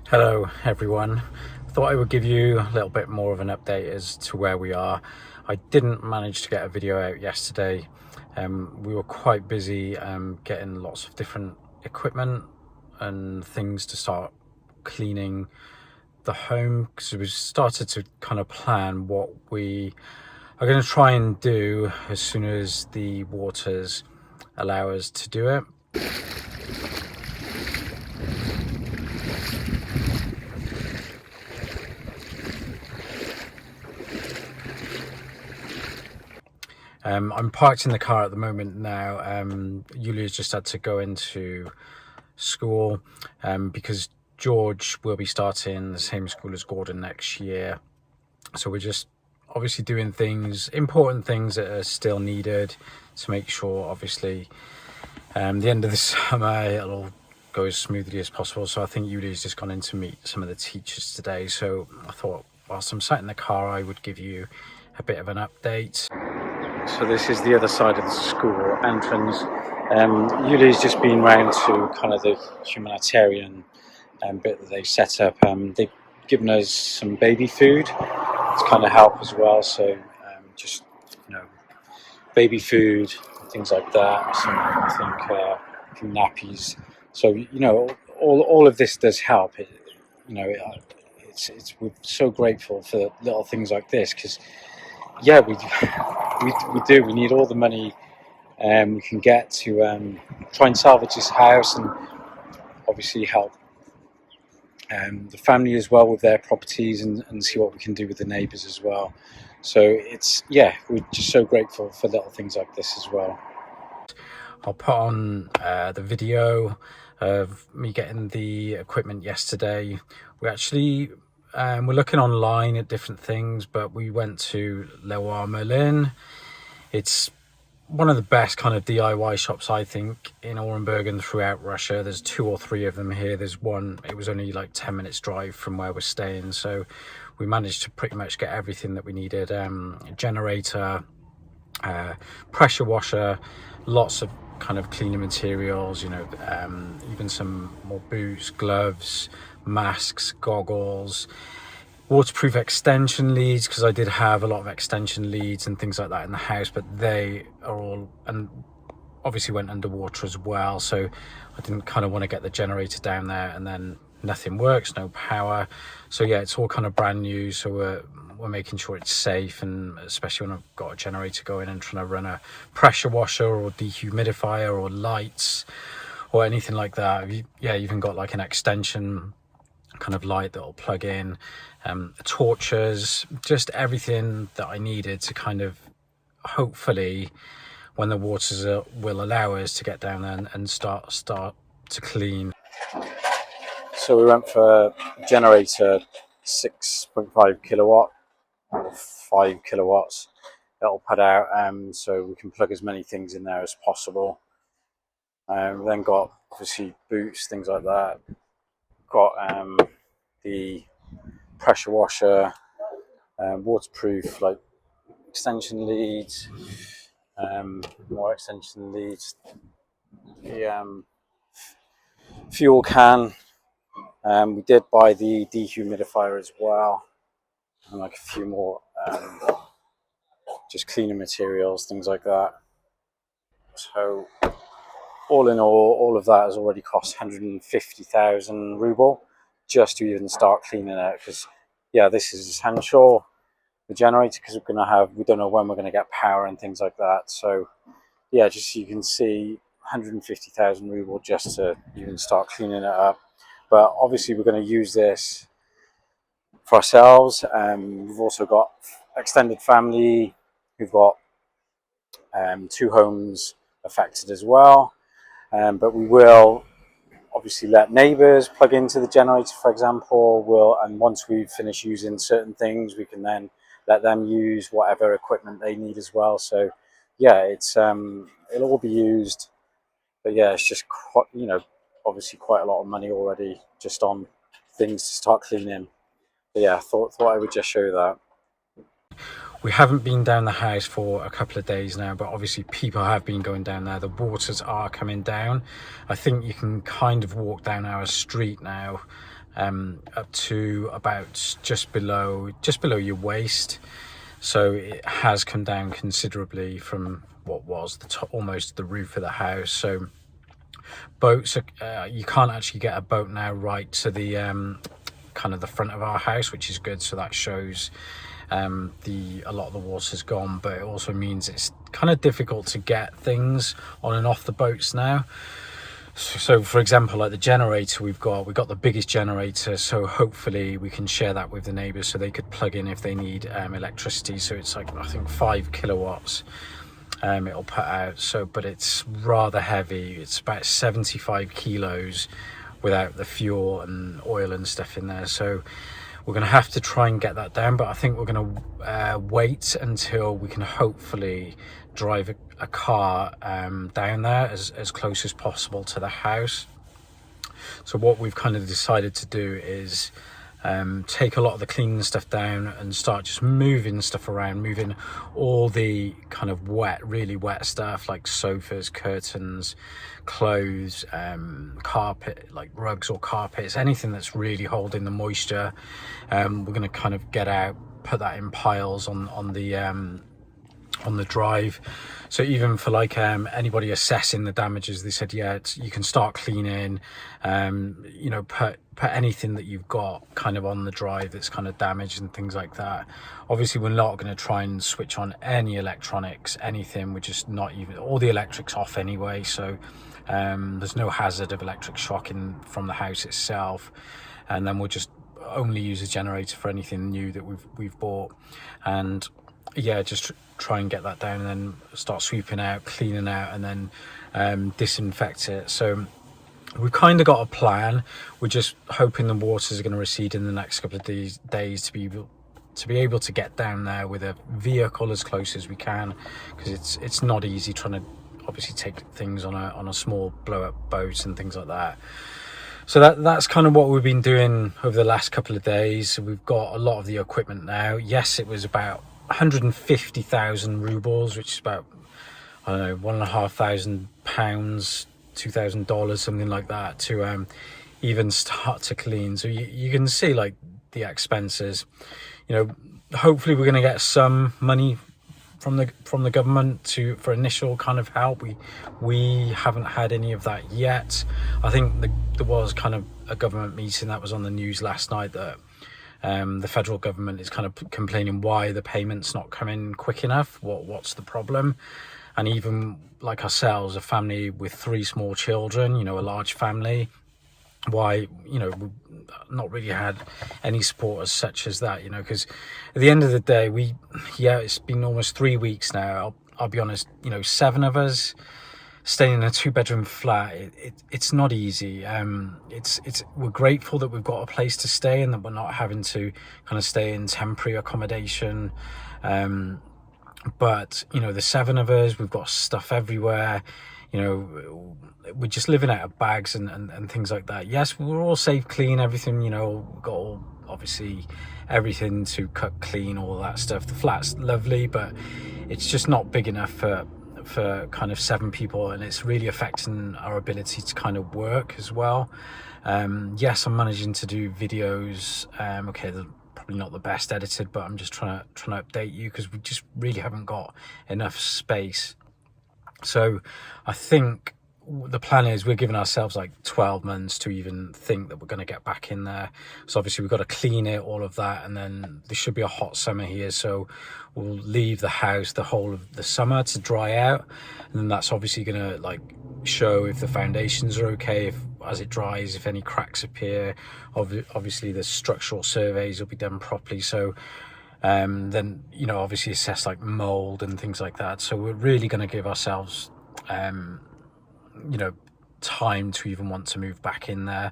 Hello everyone. Thought I would give you a little bit more of an update as to where we are. I didn't manage to get a video out yesterday. We were quite busy getting lots of different equipment and things to start cleaning the home, because we started to kind of plan what we are going to try and do as soon as the waters allow us to do it. I'm parked in the car at the moment now. Yuliya's just had to go into school because George will be starting the same school as Gordon next year. So we're just obviously doing things, important things that are still needed to make sure, obviously, the end of the summer it'll go as smoothly as possible. So I think Yuliya's just gone in to meet some of the teachers today. So I thought, whilst I'm sat in the car, I would give you a bit of an update. So this is the other side of the school entrance. Yuliya's just been round to kind of the humanitarian bit that they set up. They've given us some baby food to kind of help as well. So just, baby food, things like that. Some, I think nappies. So, all of this does help. We're so grateful for little things like this, because yeah, we do. We need all the money we can get to try and salvage this house, and obviously help the family as well with their properties, and see what we can do with the neighbours as well. So we're just so grateful for little things like this as well. I'll put on the video of me getting the equipment yesterday. We actually we're looking online at different things, but we went to Leroy Merlin. It's one of the best kind of DIY shops, I think, in Orenburg and throughout Russia. There's 2 or 3 of them here. There's one, it was only like 10 minutes drive from where we're staying. So we managed to pretty much get everything that we needed. A generator, pressure washer, lots of kind of cleaning materials, even some more boots, gloves, masks, goggles, waterproof extension leads, because I did have a lot of extension leads and things like that in the house, but they are all, and obviously went underwater as well. So I didn't kind of want to get the generator down there and then nothing works, no power. So yeah, it's all kind of brand new. So we're making sure it's safe, and especially when I've got a generator going and trying to run a pressure washer or dehumidifier or lights or anything like that. Even got like an extension kind of light that'll plug in, torches, just everything that I needed to kind of, hopefully, when the waters will allow us to get down there and start to clean. So we went for a generator, 6.5 kilowatt or 5 kilowatts. That'll put out, so we can plug as many things in there as possible. Then got obviously boots, things like that. Got the pressure washer, waterproof like extension leads, more extension leads, the fuel can. We did buy the dehumidifier as well, and like a few more just cleaning materials, things like that. So all in all of that has already cost 150,000 ruble just to even start cleaning it, because this is essential, the generator, because we don't know when we're going to get power and things like that. So just so you can see, 150,000 ruble just to even start cleaning it up. But obviously we're going to use this for ourselves. We've also got extended family. We've got 2 homes affected as well. But we will obviously let neighbours plug into the generator, for example. And once we finish using certain things, we can then let them use whatever equipment they need as well. So it'll all be used. But it's just quite, obviously quite a lot of money already just on things to start cleaning. But thought I would just show you that. We haven't been down the house for a couple of days now, but obviously people have been going down there. The waters are coming down. I think you can kind of walk down our street now, up to about just below your waist. So it has come down considerably from what was the top, almost the roof of the house. So boats are, you can't actually get a boat now right to the kind of the front of our house, which is good. So that shows a lot of the water's gone, but it also means it's kind of difficult to get things on and off the boats now. So for example, like the generator we got the biggest generator, so hopefully we can share that with the neighbors so they could plug in if they need electricity. So it's like, I think 5 kilowatts it'll put out. So, but it's rather heavy. It's about 75 kilos without the fuel and oil and stuff in there. So we're going to have to try and get that down, but I think we're going to wait until we can hopefully drive a car down there as close as possible to the house. So what we've kind of decided to do is take a lot of the cleaning stuff down and start just moving stuff around, moving all the kind of really wet stuff like sofas, curtains, clothes, carpet, like rugs or carpets, anything that's really holding the moisture. We're going to kind of get out, put that in piles on the drive. So even for like anybody assessing the damages, they said, yeah, you can start cleaning, you know, put anything that you've got kind of on the drive that's kind of damaged and things like that. Obviously we're not going to try and switch on any electronics, anything. We're just not even, all the electric's off anyway, so there's no hazard of electric shock from the house itself. And then we'll just only use a generator for anything new that we've bought. And yeah, just try and get that down and then start sweeping out, cleaning out, and then disinfect it. So we've kind of got a plan. We're just hoping the waters are going to recede in the next couple of days to be able to get down there with a vehicle as close as we can, because it's not easy trying to obviously take things on a small blow-up boat and things like that. So that's kind of what we've been doing over the last couple of days. So we've got a lot of the equipment now. Yes, it was about 150,000 rubles, which is about, I don't know, £1,500, $2,000, something like that, to even start to clean. So you can see like the expenses. You know, hopefully we're going to get some money from the government for initial kind of help. We haven't had any of that yet. I think there was kind of a government meeting that was on the news last night that the federal government is kind of complaining why the payment's not coming quick enough. What's the problem? And even like ourselves, a family with 3 small children, you know, a large family, why, you know, we've not really had any support as such as that, you know, because at the end of the day, it's been almost 3 weeks now. I'll be honest, you know, 7 of us staying in a 2-bedroom flat, it's not easy. We're grateful that we've got a place to stay and that we're not having to kind of stay in temporary accommodation. But you know, the 7 of us, we've got stuff everywhere. You know, we're just living out of bags and things like that. Yes, we're all safe, clean, everything. You know, we've got all, obviously everything to cook, clean, all that stuff. The flat's lovely, but it's just not big enough for kind of 7 people, and it's really affecting our ability to kind of work as well. Yes, I'm managing to do videos. Okay, they're probably not the best edited, but I'm just trying to update you because we just really haven't got enough space. So I think the plan is we're giving ourselves like 12 months to even think that we're going to get back in there. So obviously we've got to clean it, all of that, and then there should be a hot summer here, so we'll leave the house the whole of the summer to dry out, and then that's obviously going to like show if the foundations are okay, as it dries, if any cracks appear. Obviously the structural surveys will be done properly, so then, you know, obviously assess like mold and things like that. So we're really going to give ourselves you know, time to even want to move back in there.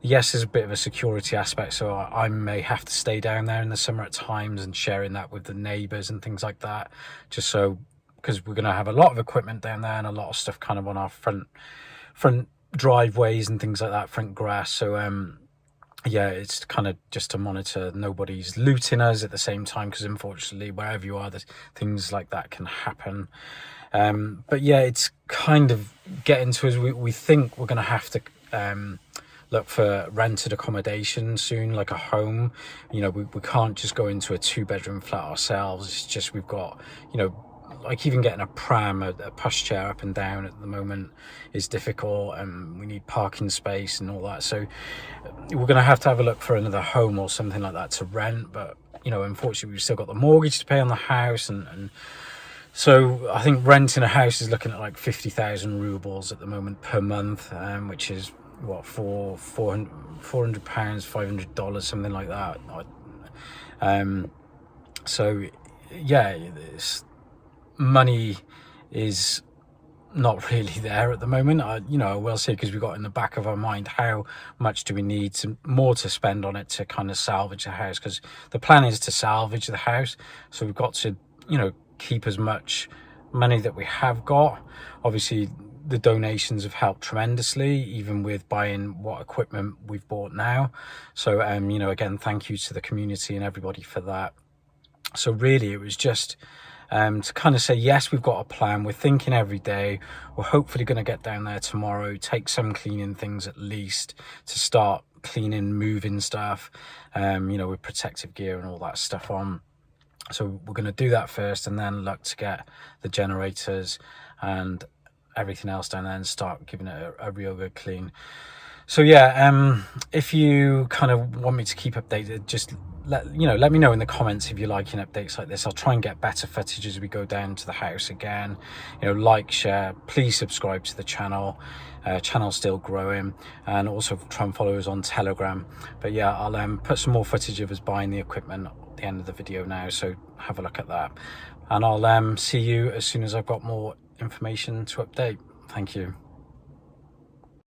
Yes, there's a bit of a security aspect, so I may have to stay down there in the summer at times and sharing that with the neighbours and things like that, just so, because we're going to have a lot of equipment down there and a lot of stuff kind of on our front driveways and things like that, front grass. So yeah, it's kind of just to monitor nobody's looting us at the same time, because unfortunately wherever you are, there's things like that can happen. But yeah, it's kind of getting to us. We think we're going to have to look for rented accommodation soon, like a home. You know, we can't just go into a 2-bedroom flat ourselves. It's just, we've got, you know, like even getting a pram, a pushchair up and down at the moment is difficult, and we need parking space and all that. So we're going to have a look for another home or something like that to rent. But, you know, unfortunately we've still got the mortgage to pay on the house, and so I think renting a house is looking at like 50,000 rubles at the moment per month, which is what, £400, $500, something like that. So yeah, money is not really there at the moment. You know, I will say, because we've got in the back of our mind, how much do we need more to spend on it to kind of salvage the house, because the plan is to salvage the house. So we've got to, you know, keep as much money that we have got. Obviously the donations have helped tremendously, even with buying what equipment we've bought now. So you know, again, thank you to the community and everybody for that. So really it was just to kind of say, yes, we've got a plan, we're thinking every day, we're hopefully going to get down there tomorrow, take some cleaning things at least to start cleaning, moving stuff, you know, with protective gear and all that stuff on. So we're going to do that first, and then look to get the generators and everything else down there and start giving it a real good clean. So yeah, if you kind of want me to keep updated, just let me know in the comments if you're liking updates like this. I'll try and get better footage as we go down to the house again. You know, like, share, please subscribe to the channel. Channel's still growing, and also try and follow us on Telegram. But yeah, I'll put some more footage of us buying the equipment at the end of the video now, so have a look at that, and I'll see you as soon as I've got more information to update. Thank you.